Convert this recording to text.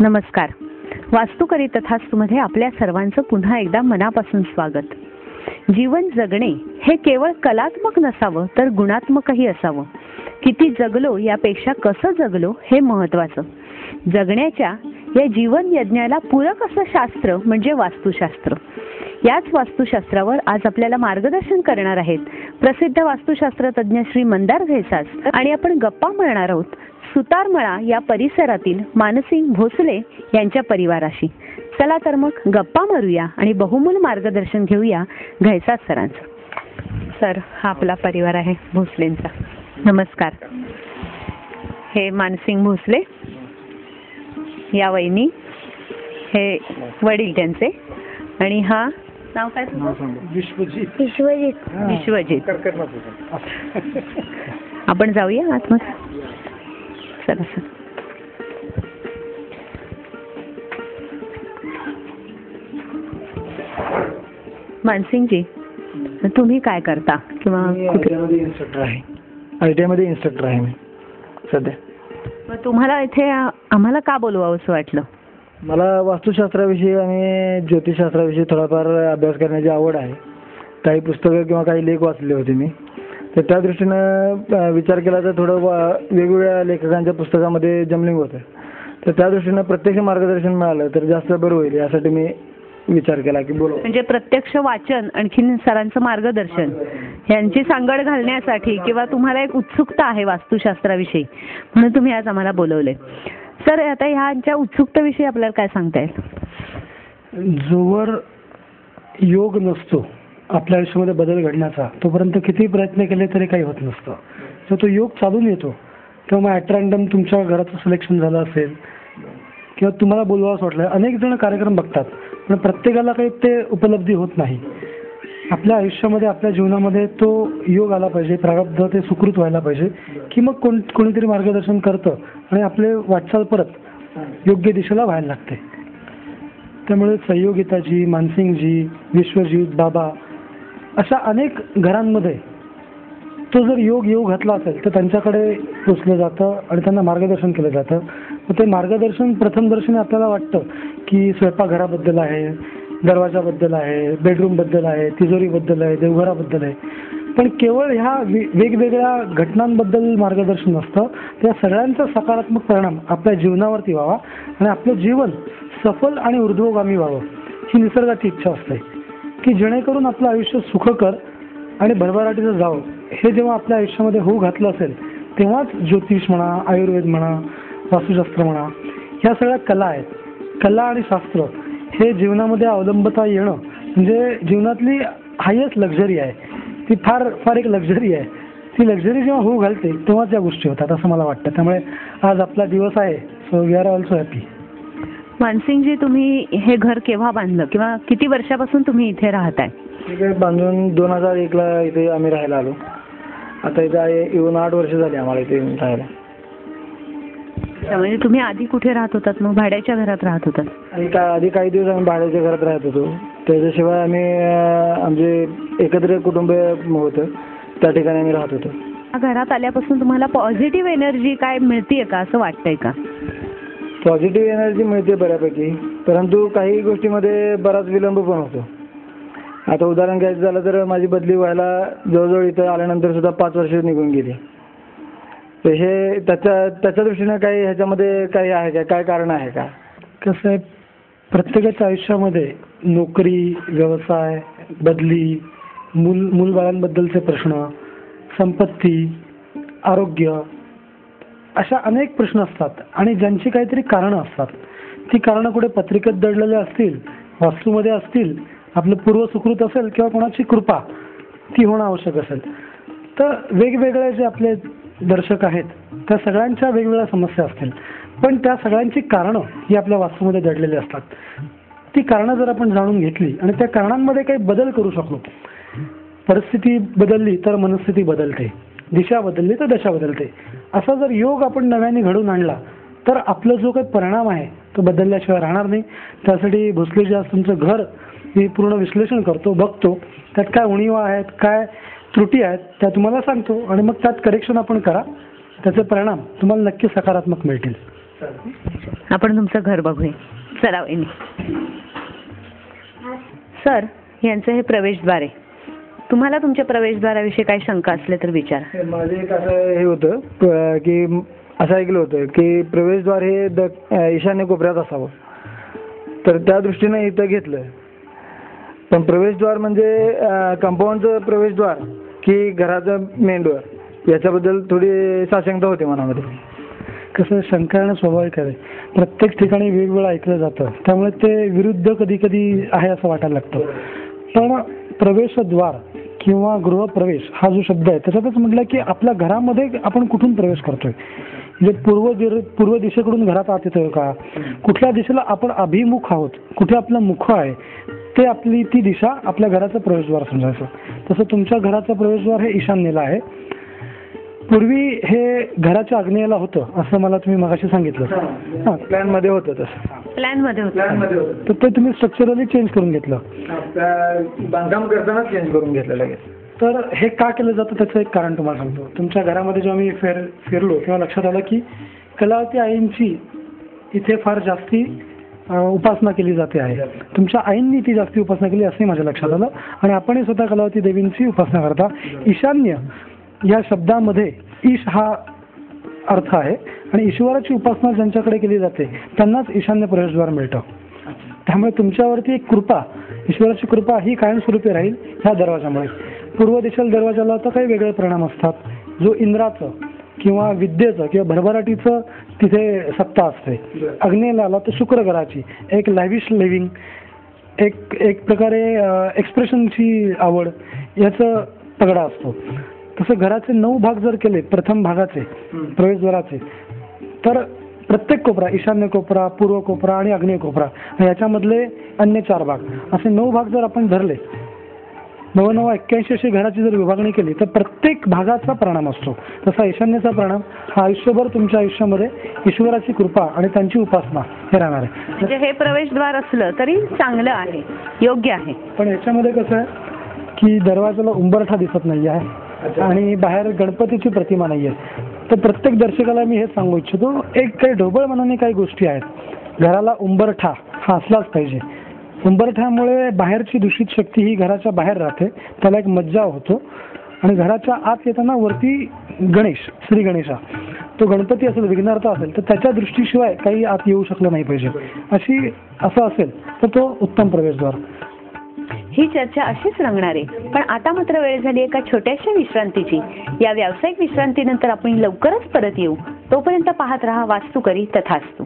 नमस्कार. वास्तुकरी तथास्तूमध्ये आपल्या सर्वांचं पुन्हा एकदा मनापासून स्वागत. जीवन जगणे हे केवळ कलात्मक नसावं तर गुणात्मकही असावं. किती जगलो यापेक्षा कसं जगलो हे महत्त्वाचं. जगण्याच्या या जीवन यज्ञाला पूरक असं शास्त्र म्हणजे वास्तुशास्त्र. याच वास्तुशास्त्रावर आज आपल्याला मार्गदर्शन करणार आहेत प्रसिद्ध वास्तुशास्त्र तज्ज्ञ श्री मंदार घैसास आणि आपण गप्पा मारणार आहोत सुतारमळा या परिसरातील मानसिंग भोसले यांच्या परिवाराशी. चला तर मग गप्पा मारूया आणि बहुमूल मार्गदर्शन घेऊया घैसास सरांचं. सर, हा आपला परिवार आहे भोसलेंचा. नमस्कार. हे मानसिंग भोसले, या वहिनी, हे वडील त्यांचे, आणि हा नाव काय? विश्वजित. विश्वजित. आपण जाऊया आतमध्ये. चला सर. मानसिंगजी, तुम्ही काय करता किंवा इन्स्ट्रक्टर आहे. ITI मध्ये इन्स्ट्रक्टर आहे मी सध्या. मग तुम्हाला इथे आम्हाला का बोलवावं असं वाटलं? मला वास्तुशास्त्राविषयी आणि ज्योतिषशास्त्राविषयी थोडाफार अभ्यास करण्याची आवड आहे. काही पुस्तकं किंवा काही लेख वाचले होते मी, तर त्या दृष्टीनं विचार केला तर थोडं वेगवेगळ्या लेखकांच्या पुस्तकामध्ये जमलिंग होतं. तर त्या दृष्टीनं प्रत्यक्ष मार्गदर्शन मिळालं तर जास्त बरं होईल यासाठी मी विचार केला की बोलू. म्हणजे प्रत्यक्ष वाचन आणखीन सरांचं मार्गदर्शन यांची सांगड घालण्यासाठी किंवा तुम्हाला एक उत्सुकता आहे वास्तुशास्त्राविषयी म्हणून तुम्ही आज आम्हाला बोलवले. सर, आता ह्यांच्या उत्सुकतेविषयी आपल्याला काय सांगता येईल? जोवर योग नसतो आपल्या आयुष्यामध्ये बदल घडण्याचा, तोपर्यंत किती प्रयत्न केले तरी काही होत नसतं. जर तो योग चालून येतो तेव्हा मग ॲट रँडम तुमच्या घराचं सिलेक्शन झालं असेल किंवा तुम्हाला बोलवावंसं वाटलं. अनेक जण कार्यक्रम बघतात पण प्रत्येकाला काही ते उपलब्धी होत नाही. आपल्या आयुष्यामध्ये आपल्या जीवनामध्ये तो योग आला पाहिजे, प्रारब्ध ते सुकृत व्हायला पाहिजे की मग कोणीतरी मार्गदर्शन करतं आणि आपले वाटचाल परत योग्य दिशेला व्हायला लागते. त्यामुळे संयोगिताजी, मानसिंगजी, विश्वजीत, बाबा अशा अनेक घरांमध्ये तो जर योग घातला असेल तर त्यांच्याकडे पोचलं जातं आणि त्यांना मार्गदर्शन केलं जातं. मग ते मार्गदर्शन प्रथमदर्शनी आपल्याला वाटतं की स्वयंपाकघराबद्दल आहे, दरवाजाबद्दल आहे, बेडरूमबद्दल आहे, तिजोरीबद्दल आहे, देवघराबद्दल आहे. पण केवळ ह्या वेगवेगळ्या घटनांबद्दल मार्गदर्शन नसतं. त्या सगळ्यांचा सकारात्मक परिणाम आपल्या जीवनावरती व्हावा आणि आपलं जीवन सफल आणि ऊर्ध्वगामी व्हावं ही निसर्गाची इच्छा असते की जेणेकरून आपलं आयुष्य सुखकर आणि भरभराटीचं जावं. हे जेव्हा आपल्या आयुष्यामध्ये होऊ घातलं असेल तेव्हाच ज्योतिष म्हणा, आयुर्वेद म्हणा, वास्तुशास्त्र म्हणा, ह्या सगळ्या कला आहेत. कला आणि शास्त्र हे जीवनामध्ये अवलंबता येणं म्हणजे जीवनातली हायेस्ट लक्झरी आहे. ती फार फार एक लक्झरी आहे. ती लक्झरी जेव्हा होऊ घालते तेव्हाच या गोष्टी होतात असं मला वाटतं. त्यामुळे आज आपला दिवस आहे. So we are also happy. Mansinghji, तुम्ही हे घर केव्हा बांधलं किंवा किती वर्षापासून तुम्ही इथे राहताय? इथे बांधून 2001ला इथे आम्ही राहायला आलो. आता इथे येऊन 8 वर्ष झाली आम्हाला इथे राहायला. म्हणजे तुम्ही आधी कुठे राहत होतात? मग भाड्याच्या घरात राहत होतात? आणि आधी काही दिवस आम्ही भाड्याच्या घरात राहत होतो. त्याच्याशिवाय आम्ही आमचे एकत्र कुटुंब होतं त्या ठिकाणी आम्ही राहत होतो. घरात आल्यापासून तुम्हाला पॉझिटिव्ह एनर्जी काय मिळतेय का असं वाटतंय का? पॉझिटिव्ह एनर्जी मिळते बऱ्यापैकी, परंतु काही गोष्टीमध्ये बराच विलंब पण होतो. आता उदाहरण घ्यायचं झालं तर माझी बदली व्हायला जवळजवळ इथं आल्यानंतर सुद्धा 5 वर्ष निघून गेली. तर हे त्याच्या दृष्टीनं काही ह्याच्यामध्ये काही आहे का, काय कारण आहे का? कसं आहे, प्रत्येकाच्या आयुष्यामध्ये नोकरी, व्यवसाय, बदली, मूलबाळांबद्दलचे प्रश्न, संपत्ती, आरोग्य अशा अनेक प्रश्न असतात आणि ज्यांची काहीतरी कारणं असतात. ती कारणं कुठे पत्रिकेत दडलेले असतील, वास्तूमध्ये असतील, आपलं पूर्व सुकृत असेल किंवा कोणाची कृपा ती होणं आवश्यक असेल. तर वेगवेगळे जे आपले दर्शक आहेत त्या सगळ्यांच्या वेगवेगळ्या समस्या असतील, पण त्या सगळ्यांची कारणं ही आपल्या वास्तूमध्ये दडलेली असतात. ती कारणं जर आपण जाणून घेतली आणि त्या कारणांमध्ये काही बदल करू शकलो, परिस्थिती बदलली तर मनस्थिती बदलते, दिशा बदलली तर दशा बदलते. असा जर योग आपण नव्याने घडवून आणला तर आपला जो काही परिणाम आहे तो बदलल्याशिवाय राहणार नाही. त्यासाठी भोसलेजी आज तुमचं घर मी पूर्ण विश्लेषण करतो, बघतो त्यात काय उणीवा आहेत, काय त्रुटी आहेत त्या तुम्हाला सांगतो आणि मग त्यात करेक्शन आपण करा. त्याचे परिणाम तुम्हाला नक्की सकारात्मक मिळतील. आपण तुमचं घर बघूया. चला वहिनी. सर, यांचं हे प्रवेशद्वार आहे. तुम्हाला तुमच्या प्रवेशद्वाराविषयी काही शंका असले तर विचारा. माझे एक असं हे होतं की असं ऐकलं होतं की प्रवेशद्वार हे ईशान्य कोपऱ्यात असावं, तर त्या दृष्टीनं इथं घेतलं. पण प्रवेशद्वार म्हणजे कंपाऊंडचं प्रवेशद्वार की घराचं मेन डोअर, याच्याबद्दल थोडी साशंकता होती मनामध्ये. कसं, शंका येणं स्वाभाविक आहे. प्रत्येक ठिकाणी वेगवेगळं ऐकलं जातं, त्यामुळे ते विरुद्ध कधी कधी आहे असं वाटायला लागतं. पण प्रवेशद्वार किंवा गृहप्रवेश हा जो शब्द आहे त्याच्यातच म्हटलं की आपल्या घरामध्ये आपण कुठून प्रवेश करतोय, म्हणजे पूर्व दिशेकडून घरात आत येतोय का, कुठल्या दिशेला आपण अभिमुख आहोत, कुठे आपलं मुख आहे, ते आपली ती दिशा आपल्या घराचं प्रवेशद्वार समजायचं. तसं तुमच्या घराचं प्रवेशद्वार हे ईशान्येला आहे. पूर्वी हे घराच्या आग्नेयाला होतं असं मला तुम्ही मगाशी सांगितलं. हां, प्लॅन मध्ये होतं तसं. प्लॅन मध्ये होतं. तर ते तुम्ही स्ट्रक्चरली चेंज करून घेतलं. बांधकाम करतानाच चेंज करून घेतलं लगेच. तर हे का केलं जातं त्याचं एक कारण तुम्हाला सांगतो. तुमच्या घरामध्ये जेव्हा मी फिरलो तेव्हा लक्षात आलं की कलावती आईंची इथे फार जास्ती उपासना केली जाते आहे. तुमच्या आईंनी ती जास्ती उपासना केली असंही माझ्या लक्षात आलं. आणि आपणही स्वतः कलावती देवींची उपासना करता. ईशान्य या शब्दामध्ये ईश हा अर्थ आहे आणि ईश्वराची उपासना ज्यांच्याकडे केली जाते त्यांनाच ईशान्य प्रवेशद्वार मिळतं. त्यामुळे तुमच्यावरती एक कृपा, ईश्वराची कृपा ही कायमस्वरूपी राहील ह्या दरवाजामुळे. पूर्व दिशेला दरवाजाला तर काही वेगळे परिणाम असतात. जो इंद्राचं किंवा विद्येचं किंवा भरभराटीचं तिथे सत्ता असते. अग्नेला आला तर शुक्र ग्रहाची एक लॅविश लिव्हिंग, एक प्रकारे एक्सप्रेशनची आवड, याचं पगडा असतो. तसं घराचे 9 भाग जर केले प्रथम भागाचे प्रवेशद्वाराचे, तर प्रत्येक कोपरा, ईशान्य कोपरा, पूर्व कोपरा आणि आग्नेय कोपरा, याच्यामधले अन्य 4 भाग, असे 9 भाग जर आपण धरले, 9-9-81 अशी घराची जर विभागणी केली तर प्रत्येक भागाचा परिणाम असतो. तसा ईशान्येचा परिणाम हा आयुष्यभर तुमच्या आयुष्यामध्ये ईश्वराची कृपा आणि त्यांची उपासना हे राहणार आहे. म्हणजे हे प्रवेशद्वार असलं तरी चांगलं आहे, योग्य आहे. पण याच्यामध्ये कसं आहे की दरवाजाला उंबरठा दिसत नाही आहे आणि बाहेर गणपतीची प्रतिमा नाही आहे. तर प्रत्येक दर्शकाला मी हेच सांगू इच्छितो, एक काही ढोबळ मनाने काही गोष्टी आहेत. घराला उंबरठा हा असलाच पाहिजे. उंबरठ्यामुळे बाहेरची दूषित शक्ती ही घराच्या बाहेर राहते, त्याला एक मज्जाव होतो. आणि घराच्या आत येताना वरती गणेश, श्री गणेशा, तो गणपती असेल, विघ्नहर्ता असेल, तर त्याच्या दृष्टीशिवाय काही आत येऊ शकलं नाही पाहिजे. असं असेल तर तो उत्तम प्रवेशद्वार. ही चर्चा अशीच रंगणार आहे. पण आता मात्र वेळ झाली एका छोट्याशा विश्रांतीची. या व्यावसायिक विश्रांतीनंतर आपण लवकरच परत येऊ. तोपर्यंत पाहत रहा वास्तुकरी तथास्तु.